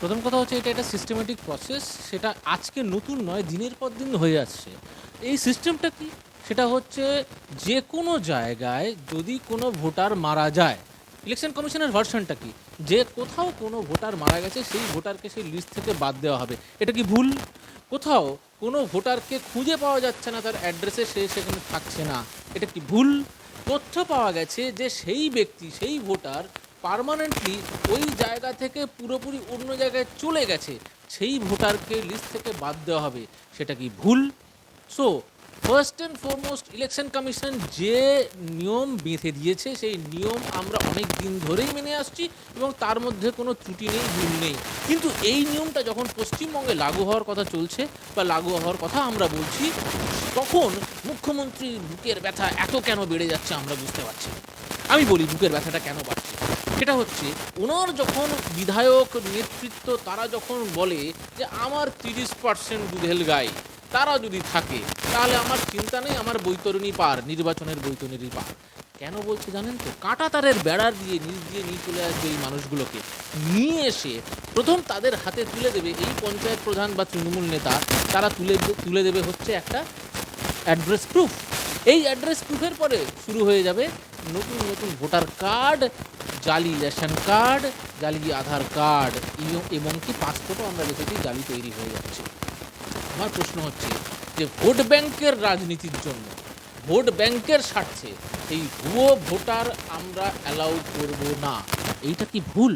প্রথম কথা হচ্ছে এটা একটা সিস্টেমেটিক প্রসেস। সেটা আজকে নতুন নয়, দিনের পর দিন হয়ে আসছে। এই সিস্টেমটা কি? সেটা হচ্ছে যে কোনো জায়গায় যদি কোনো ভোটার মারা যায়, ইলেকশন কমিশনের ভার্সনটা কি? যে কোথাও কোনো ভোটার মারা গেছে সেই ভোটারকে সেই লিস্ট থেকে বাদ দেওয়া হবে। এটা কি ভুল? কোথাও কোনো ভোটারকে খুঁজে পাওয়া যাচ্ছে না, তার অ্যাড্রেসে সে সেখানে থাকছে না, এটা কি ভুল? তথ্য পাওয়া গেছে যে সেই ব্যক্তি, সেই ভোটার পার্মানেন্টলি ওই জায়গা থেকে পুরোপুরি অন্য জায়গায় চলে গেছে, সেই ভোটারকে লিস্ট থেকে বাদ দেওয়া হবে, সেটা কি ভুল? So first and foremost election commission যে নিয়ম বেঁধে দিয়েছে সেই নিয়ম আমরা অনেক দিন ধরেই মেনে আসছি এবং তার মধ্যে কোনো ত্রুটি নেই, ভুল নেই। কিন্তু এই নিয়মটা যখন পশ্চিমবঙ্গে লাগু হওয়ার কথা চলছে বা লাগু হওয়ার কথা আমরা বলছি, তখন মুখ্যমন্ত্রীর বুকের ব্যথা এত কেন বেড়ে যাচ্ছে আমরা বুঝতে পারছি না। আমি বলি বুকের ব্যথাটা কেন বাড়ছে। সেটা হচ্ছে ওনার যখন বিধায়ক নেতৃত্ব তারা যখন বলে যে আমার 30% দুধেল গাই তারা যদি থাকে তাহলে আমার চিন্তা নেই, আমার বৈতরণী পার, নির্বাচনের বৈতরণী পার। কেন বলছে জানেন তো? কাঁটা তারের বেড়ার দিয়ে নিয়ে চলে আসবে এই মানুষগুলোকে, নিয়ে এসে প্রথম তাদের হাতে তুলে দেবে এই পঞ্চায়েত প্রধান বা তৃণমূল নেতা। তারা তুলে দেবে হচ্ছে একটা অ্যাড্রেস প্রুফ। এই অ্যাড্রেস প্রুফের পরে শুরু হয়ে যাবে নতুন নতুন ভোটার কার্ড, জালি রেশন কার্ড, জালি আধার কার্ড, এবং কি পাসপোর্টও আমরা দেখেছি জালি তৈরি হয়ে যাচ্ছে। আমার প্রশ্ন হচ্ছে যে ভোট ব্যাংকের রাজনীতির জন্য, ভোট ব্যাংকের স্বার্থে এই ভুয়ো ভোটার আমরা অ্যালাউ করব না, এইটা কি ভুল?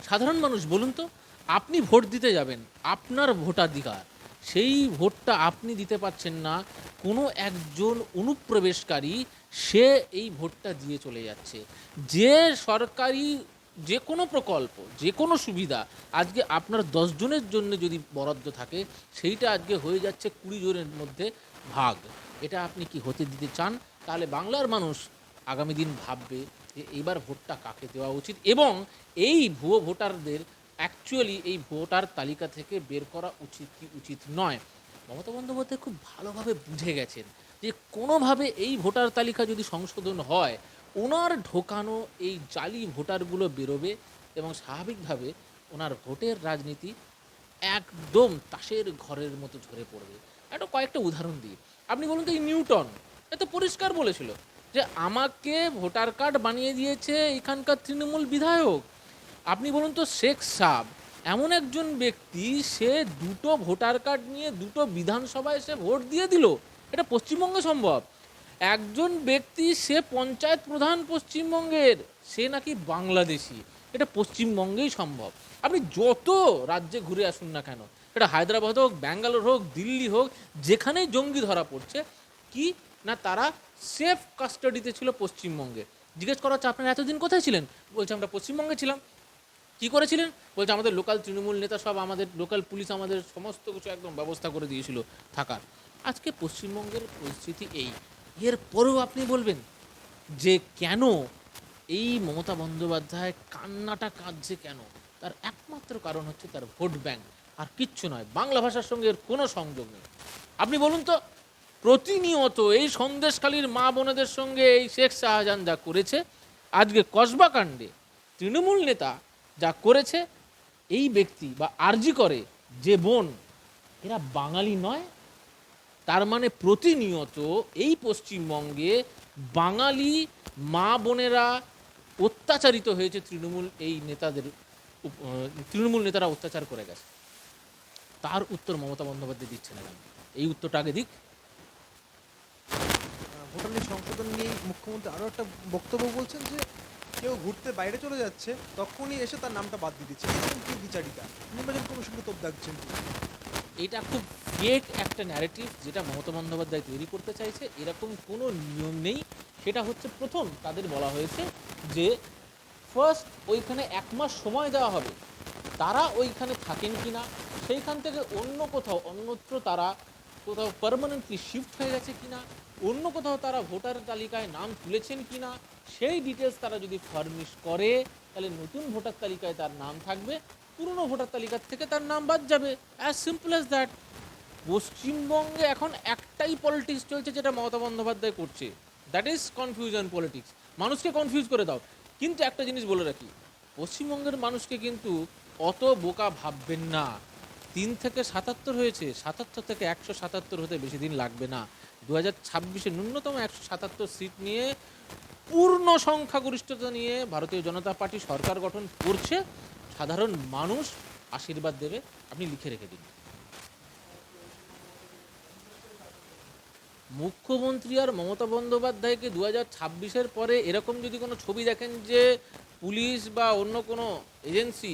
সাধারণ মানুষ বলুন তো, আপনি ভোট দিতে যাবেন, আপনার ভোটাধিকার, সেই ভোটটা আপনি দিতে পারছেন না, কোনো একজন অনুপ্রবেশকারী সে এই ভোটটা দিয়ে চলে যাচ্ছে। যে সরকারি যে কোনো প্রকল্প, যে কোনো সুবিধা আজকে আপনার 10 জনের জন্য যদি বরাদ্দ থাকে, সেইটা আজকে হয়ে যাচ্ছে 20 জনের মধ্যে ভাগ। এটা আপনি কি হতে দিতে চান? তাহলে বাংলার মানুষ আগামী দিন ভাববে যে এইবার ভোটটা কাকে দেওয়া উচিত, এবং এই ভুয়ো ভোটারদের অ্যাকচুয়ালি এই ভোটার তালিকা থেকে বের করা উচিত কি উচিত নয়। মমতা বন্দ্যোপাধ্যায় খুব ভালোভাবে বুঝে গেছেন যে কোনোভাবে এই ভোটার তালিকা যদি সংশোধন হয়, ওনার ঢোকানো এই জালি ভোটারগুলো বেরোবে এবং স্বাভাবিকভাবে ওনার ভোটের রাজনীতি একদম তাসের ঘরের মতো ঝরে পড়বে। একটা কয়েকটা উদাহরণ দিই। আপনি বলুন তো, এই নিউটন এত পরিষ্কার বলেছিল যে আমাকে ভোটার কার্ড বানিয়ে দিয়েছে এখানকার তৃণমূল বিধায়ক। আপনি বলুন তো, শেখ সাব এমন একজন ব্যক্তি, সে দুটো ভোটার কার্ড নিয়ে দুটো বিধানসভায় সে ভোট দিয়ে দিল। এটা পশ্চিমবঙ্গে সম্ভব। একজন ব্যক্তি, সে পঞ্চায়েত প্রধান পশ্চিমবঙ্গের, সে নাকি বাংলাদেশি, এটা পশ্চিমবঙ্গেই সম্ভব। আপনি যত রাজ্যে ঘুরে আসুন না কেন, এটা হায়দ্রাবাদ হোক, ব্যাঙ্গালোর হোক, দিল্লি হোক, যেখানেই জঙ্গি ধরা পড়ছে, কি না তারা সেফ কাস্টাডিতে ছিল পশ্চিমবঙ্গে। জিজ্ঞেস করা হচ্ছে আপনারা এতদিন কোথায় ছিলেন? বলছে আমরা পশ্চিমবঙ্গে ছিলাম। কী করেছিলেন? বলছে আমাদের লোকাল তৃণমূল নেতা সব, আমাদের লোকাল পুলিশ আমাদের সমস্ত কিছু একদম ব্যবস্থা করে দিয়েছিল থাকার। আজকে পশ্চিমবঙ্গের পরিস্থিতি এই। এরপরেও আপনি বলবেন যে কেন এই মমতা বন্দ্যোপাধ্যায় কান্নাটা কাঁদছে কেন? তার একমাত্র কারণ হচ্ছে তার ভোট ব্যাংক, আর কিচ্ছু নয়। বাংলা ভাষার সঙ্গে এর কোনো সংযোগ নেই। আপনি বলুন তো, প্রতিনিয়ত এই সন্দেশখালীর মা বোনেদের সঙ্গে এই শেখ শাহজাহান যা করেছে, আজকে কসবা কাণ্ডে তৃণমূল নেতা যা করেছে, এই ব্যক্তি বা আরজি করে যে বোন, এরা বাঙালি নয়? তার মানে প্রতিনিয়ত এই পশ্চিমবঙ্গে বাঙালি মা বোনেরা অত্যাচারিত হয়েছে তৃণমূল এই নেতাদের তৃণমূল নেতারা অত্যাচার করে গেছে। তার উত্তর মমতা বন্দ্যোপাধ্যায় দিচ্ছে না কেন? এই উত্তরটা আগে দিক। ভোটার লিস্ট সংশোধন নিয়ে মুখ্যমন্ত্রী আরও একটা বক্তব্য বলছেন যে কেউ ঘুরতে বাইরে চলে যাচ্ছে তখনই এসে তার নামটা বাদ দিয়ে দিচ্ছে, এরকম কি বিচারিতা? নির্বাচন কমিশনকে তোপ দাগছেন। এটা খুব ফেক একটা ন্যারেটিভ যেটা মমতা বন্দ্যোপাধ্যায় তৈরি করতে চাইছে। এরকম কোনো নিয়ম নেই। সেটা হচ্ছে প্রথম তাদের বলা হয়েছে যে ফার্স্ট ওইখানে 1 মাস সময় দেওয়া হবে, তারা ওইখানে থাকেন কি না, সেইখান থেকে অন্য কোথাও অন্যত্র তারা কোথাও পার্মানেন্টলি শিফট হয়ে গেছে কি না, অন্য কোথাও তারা ভোটার তালিকায় নাম তুলেছেন কি না, সেই ডিটেলস তারা যদি ফার্নিশ করে, তাহলে নতুন ভোটার তালিকায় তার নাম থাকবে, পুরনো ভোটার তালিকার থেকে তার নাম বাদ যাবে। As simple as that. পশ্চিমবঙ্গে এখন একটাই পলিটিক্স চলছে যেটা মমতা বন্দ্যোপাধ্যায় করছে, দ্যাট ইজ কনফিউশন পলিটিক্স। মানুষকে কনফিউজ করে দাও। কিন্তু একটা জিনিস বলে রাখি, পশ্চিমবঙ্গের মানুষকে কিন্তু অত বোকা ভাববেন না। 3 থেকে 77 হয়েছে, 77 থেকে 177 হতে বেশি দিন লাগবে না। 2026-এ ন্যূনতম 177 সিট নিয়ে পূর্ণ সংখ্যাগরিষ্ঠতা নিয়ে ভারতীয় জনতা পার্টি সরকার গঠন করছে। সাধারণ মানুষ আশীর্বাদ দেবে, আপনি লিখে রেখে দিন। মুখ্যমন্ত্রী আর মমতা বন্দ্যোপাধ্যায়কে 2026-এর পরে এরকম যদি কোনো ছবি দেখেন যে পুলিশ বা অন্য কোনো এজেন্সি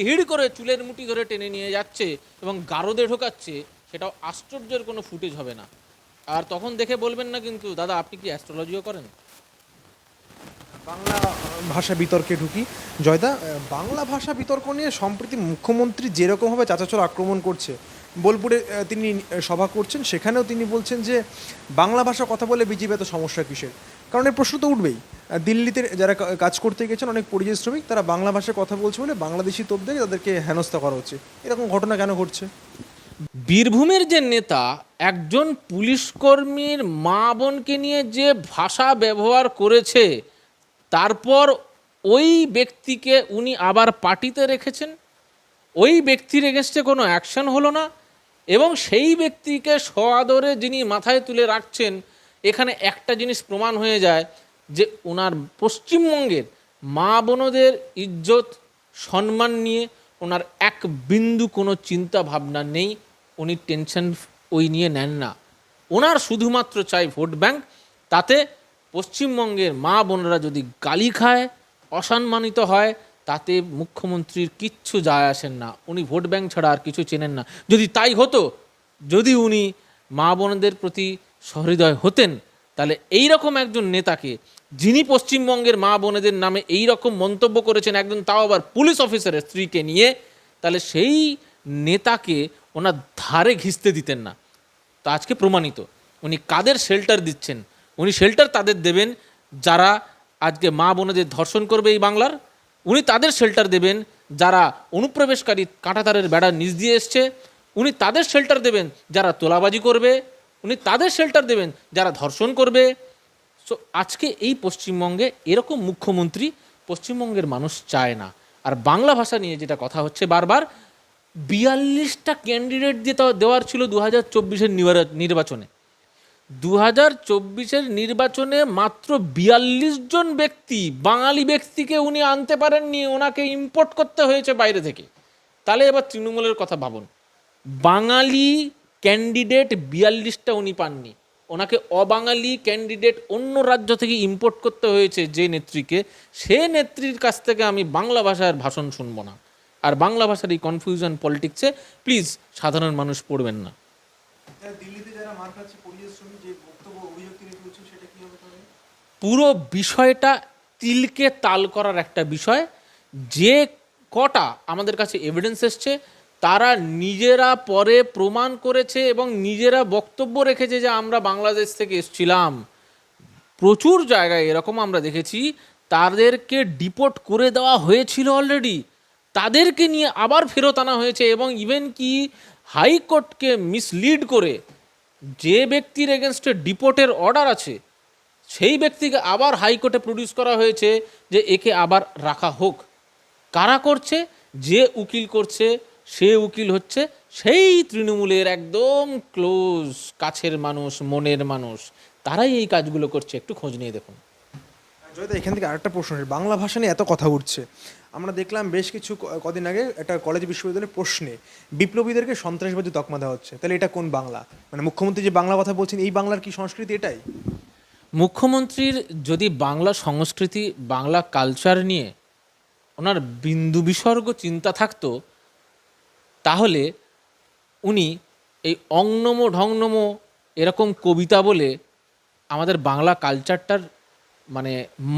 হিড় করে চুলের মুঠি ধরে টেনে নিয়ে যাচ্ছে এবং গারদে ঢোকাচ্ছে, সেটাও আশ্চর্যের কোনো ফুটেজ হবে না। আর তখন দেখে বলবেন না কিন্তু, দাদা আপনি কি অ্যাস্ট্রোলজিও করেন? বাংলা ভাষা বিতর্কে ঢুকি। জয়দা, বাংলা ভাষা বিতর্ক নিয়ে সম্প্রতি মুখ্যমন্ত্রী যেরকমভাবে চাচাচোর আক্রমণ করছে, বোলপুরে তিনি সভা করছেন, সেখানেও তিনি বলছেন যে বাংলা ভাষা কথা বলে বিজেপি এত সমস্যা কিসের। কারণ এই প্রশ্ন তো উঠবেই। দিল্লিতে যারা কাজ করতে গেছেন অনেক পরিযায়ী শ্রমিক, তারা বাংলা ভাষায় কথা বলছে বলে বাংলাদেশি তোপদের তাদেরকে হেনস্থা করা হচ্ছে। এরকম ঘটনা কেন ঘটছে? বীরভূমের যে নেতা একজন পুলিশকর্মীর মা বোনকে নিয়ে যে ভাষা ব্যবহার করেছে, তারপর ওই ব্যক্তিকে উনি আবার পার্টিতে রেখেছেন, ওই ব্যক্তির এগেনস্টে কোনো অ্যাকশন হলো না, এবং সেই ব্যক্তিকে সআদরে যিনি মাথায় তুলে রাখছেন, এখানে একটা জিনিস প্রমাণ হয়ে যায় যে ওনার পশ্চিমবঙ্গের মা বোনদের ইজ্জত সম্মান নিয়ে ওনার এক বিন্দু কোনো চিন্তা ভাবনা নেই। উনি টেনশন ওই নিয়ে নেন না। ওনার শুধুমাত্র চাই ভোট ব্যাংক। তাতে পশ্চিমবঙ্গের মা বোনেরা যদি গালি খায়, অসম্মানিত হয়, তাতে মুখ্যমন্ত্রীর কিচ্ছু যায় আসেন না। উনি ভোট ব্যাংক ছাড়া আর কিছু চেনেন না। যদি তাই হতো, যদি উনি মা বোনদের প্রতি সহৃদয় হতেন, তাহলে এই রকম একজন নেতাকে, যিনি পশ্চিমবঙ্গের মা বোনেদের নামে এই রকম মন্তব্য করেছেন, একজন তাও আবার পুলিশ অফিসারের স্ত্রীকে নিয়ে, তাহলে সেই নেতাকে ওনার ধারে ঘিসতে দিতেন না। তো আজকে প্রমাণিত উনি কাদের শেল্টার দিচ্ছেন। উনি শেল্টার তাদের দেবেন যারা আজকে মা বোনেদের ধর্ষণ করবে এই বাংলার। উনি তাদের শেল্টার দেবেন যারা অনুপ্রবেশকারী কাঁটাতারের বেড়ার নিচ দিয়ে এসছে। উনি তাদের শেল্টার দেবেন যারা তোলাবাজি করবে। উনি তাদের শেল্টার দেবেন যারা ধর্ষণ করবে। সো আজকে এই পশ্চিমবঙ্গে এরকম মুখ্যমন্ত্রী পশ্চিমবঙ্গের মানুষ চায় না। আর বাংলা ভাষা নিয়ে যেটা কথা হচ্ছে বারবার, 42টা ক্যান্ডিডেট দিয়ে দেওয়ার ছিল 2024-এর নির্বাচনে। 2024-এর নির্বাচনে মাত্র 42 জন ব্যক্তি, বাঙালি ব্যক্তিকে উনি আনতে পারেননি, ওনাকে ইম্পোর্ট করতে হয়েছে বাইরে থেকে। তাহলে এবার তৃণমূলের কথা ভাবুন, বাঙালি ক্যান্ডিডেট 42টা উনি পাননি, ওনাকে অবাঙালি ক্যান্ডিডেট অন্য রাজ্য থেকে ইম্পোর্ট করতে হয়েছে যে নেত্রীকে। সে নেত্রীর কাছ থেকে আমি বাংলা ভাষার ভাষণ শুনবো না। আর বাংলা ভাষার এই কনফিউশন পলিটিক্সে প্লিজ সাধারণ মানুষ পড়বেন না। দিল্লিতে যারা মার খাচ্ছে পরিযায়ী শ্রমিক, যে বক্তব্য অভিযোগ তিনি তুলছেন, সেটা কি হবে? পুরো বিষয়টা তিলকে তাল করার একটা বিষয়। যে কটা আমাদের কাছে এভিডেন্স এসছে, তারা নিজেরা পরে প্রমাণ করেছে এবং নিজেরা বক্তব্য রেখেছে যে আমরা বাংলাদেশ থেকে এসেছিলাম। প্রচুর জায়গায় এরকম আমরা দেখেছি, তাদেরকে ডিপোর্ট করে দেওয়া হয়েছিল অলরেডি, তাদেরকে নিয়ে আবার ফেরত আনা হয়েছে। এবং ইভেন কি হাইকোর্টকে মিসলিড করে যে ব্যক্তির এগেনস্টে ডিপোর্টের অর্ডার আছে, সেই ব্যক্তিকে আবার হাইকোর্টে প্রডিউস করা হয়েছে যে একে আবার রাখা হোক। কারা করছে? যে উকিল করছে, সে উকিল হচ্ছে সেই তৃণমূলের একদম ক্লোজ, কাছের মানুষ, মনের মানুষ। তারাই এই কাজগুলো করছে, একটু খোঁজ নিয়ে দেখুন। জয়দা, এখান থেকে আরেকটা প্রশ্ন, বাংলা ভাষা নিয়ে এত কথা উঠছে, আমরা দেখলাম বেশ কিছু কদিন আগে একটা কলেজ বিশ্ববিদ্যালয়ের প্রশ্নে বিপ্লবীদেরকে সন্ত্রাসবাদী তকমা দেওয়া হচ্ছে। তাহলে এটা কোন বাংলা? মানে মুখ্যমন্ত্রী যে বাংলা কথা বলছেন, এই বাংলার কি সংস্কৃতি এটাই? মুখ্যমন্ত্রীর যদি বাংলা সংস্কৃতি, বাংলা কালচার নিয়ে ওনার বিন্দু বিসর্গ চিন্তা থাকতো, তাহলে উনি এই অংনমো ঢংনমো এরকম কবিতা বলে আমাদের বাংলা কালচারটার মানে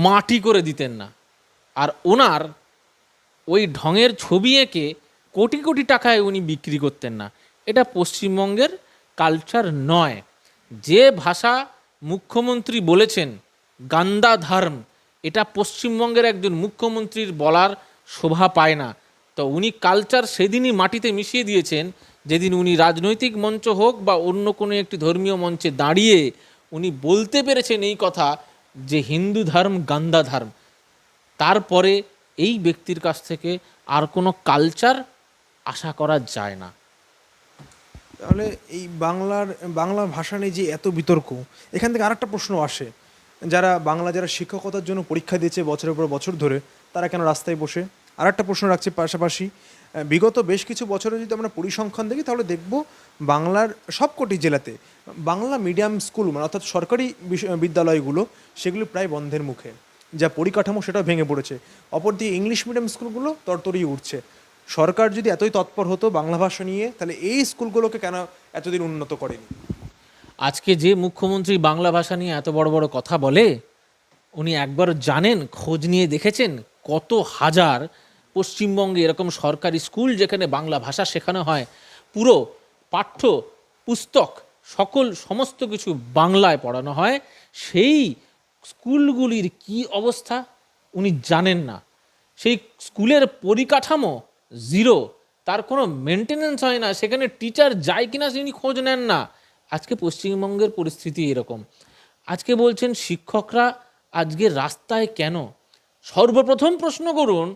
মাটি করে দিতেন না। আর ওনার ওই ঢঙের ছবি এঁকে কোটি কোটি টাকায় উনি বিক্রি করতেন না। এটা পশ্চিমবঙ্গের কালচার নয়। যে ভাষা মুখ্যমন্ত্রী বলেছেন গান্দা ধর্ম, এটা পশ্চিমবঙ্গের একজন মুখ্যমন্ত্রীর বলার শোভা পায় না। তো উনি কালচার সেদিনই মাটিতে মিশিয়ে দিয়েছেন যেদিন উনি রাজনৈতিক মঞ্চ হোক বা অন্য কোনো একটি ধর্মীয় মঞ্চে দাঁড়িয়ে উনি বলতে পেরেছেন এই কথা যে হিন্দু ধর্ম গান্দা ধর্ম। তারপরে এই ব্যক্তির কাছ থেকে আর কোনো কালচার আশা করা যায় না। তাহলে এই বাংলা ভাষা নিয়ে যে এত বিতর্ক, এখান থেকে আরেকটা প্রশ্ন আসে, যারা শিক্ষকতার জন্য পরীক্ষা দিয়েছে বছরের পর বছর ধরে, তারা কেন রাস্তায় বসে? আরেকটা প্রশ্ন রাখছে পাশাপাশি, বিগত বেশ কিছু বছরে যদি আমরা পরিসংখ্যান দেখি তাহলে দেখব বাংলার সবকটি জেলাতে বাংলা মিডিয়াম স্কুল মানে অর্থাৎ সরকারি বিদ্যালয়গুলো সেগুলো প্রায় বন্ধের মুখে, যা পরিকাঠামো সেটা ভেঙে পড়েছে। অপরদিকে ইংলিশ মিডিয়াম স্কুলগুলো তরতরিয়ে উঠছে। সরকার যদি এতই তৎপর হতো বাংলা ভাষা নিয়ে, তাহলে এই স্কুলগুলোকে কেন এতদিন উন্নত করেনি? আজকে যে মুখ্যমন্ত্রী বাংলা ভাষা নিয়ে এত বড় বড় কথা বলে, উনি একবার জানেন, খোঁজ নিয়ে দেখেছেন কত হাজার পশ্চিমবঙ্গে এরকম সরকারি স্কুল যেখানে বাংলা ভাষা শেখানো হয়, পুরো পাঠ্য পুস্তক সমস্ত কিছু বাংলায় পড়ানো হয়, সেই স্কুলগুলির কি অবস্থা উনি জানেন না। সেই স্কুলের পরিকাঠামো জিরো, তার কোনো মেনটেনেন্স হয় না, সেখানে টিচার যায় কিনা তিনি খোঁজ নেন না। আজকে পশ্চিমবঙ্গের পরিস্থিতি এরকম। আজকে বলছেন শিক্ষকরা আজকে রাস্তায় কেন? সর্বপ্রথম প্রশ্ন করুন,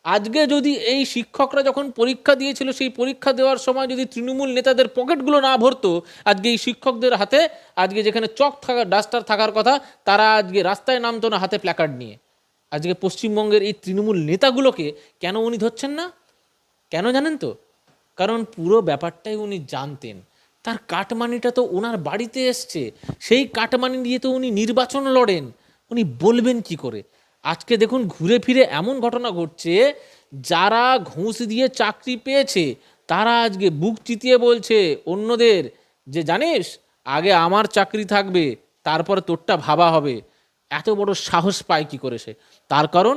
আজকে যদি এই শিক্ষকরা যখন পরীক্ষা দিয়েছিল সেই পরীক্ষা দেওয়ার সময় যদি তৃণমূল নেতাদের পকেটগুলো না ভরতো, আজকে এই শিক্ষকদের হাতে আজকে যেখানে চক থাকার ডাস্টার থাকার কথা, তারা আজকে রাস্তায় নামতো না হাতে প্ল্যাকার্ড নিয়ে। আজকে পশ্চিমবঙ্গের এই তৃণমূল নেতাগুলোকে কেন উনি ধরছেন না? কেন জানেন তো? কারণ পুরো ব্যাপারটাই উনি জানতেন। তার কাটমানিটা তো ওনার বাড়িতে এসছে, সেই কাটমানি দিয়ে তো উনি নির্বাচন লড়েন। উনি বলবেন কি করে? আজকে দেখুন ঘুরে ফিরে এমন ঘটনা ঘটছে, যারা ঘুষ দিয়ে চাকরি পেয়েছে তারা আজকে বুক চিতিয়ে বলছে অন্যদের যে জানিস আগে আমার চাকরি থাকবে, তারপরে তোরটা ভাবা হবে। এত বড় সাহস পায় কি করে সে? তার কারণ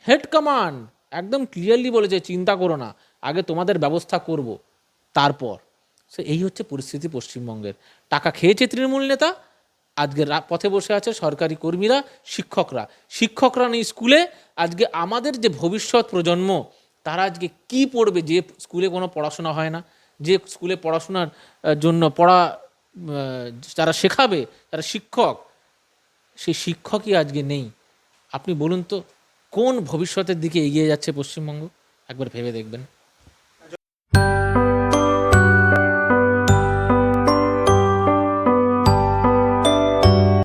হেড কমান্ড একদম ক্লিয়ারলি বলেছে, চিন্তা করো না, আগে তোমাদের ব্যবস্থা করব তারপর। সো এই হচ্ছে পরিস্থিতি পশ্চিমবঙ্গের। টাকা খেয়েছে তৃণমূল নেতা, আজকে পথে বসে আছে সরকারি কর্মীরা, শিক্ষকরা নেই স্কুলে। আজকে আমাদের যে ভবিষ্যৎ প্রজন্ম, তারা আজকে কি পড়বে? যে স্কুলে কোনো পড়াশোনা হয় না, যে স্কুলে পড়াশোনার জন্য যারা শেখাবে, যারা শিক্ষক, সেই শিক্ষকই আজকে নেই। আপনি বলুন তো কোন ভবিষ্যতের দিকে এগিয়ে যাচ্ছে পশ্চিমবঙ্গ? একবার ভেবে দেখবেন।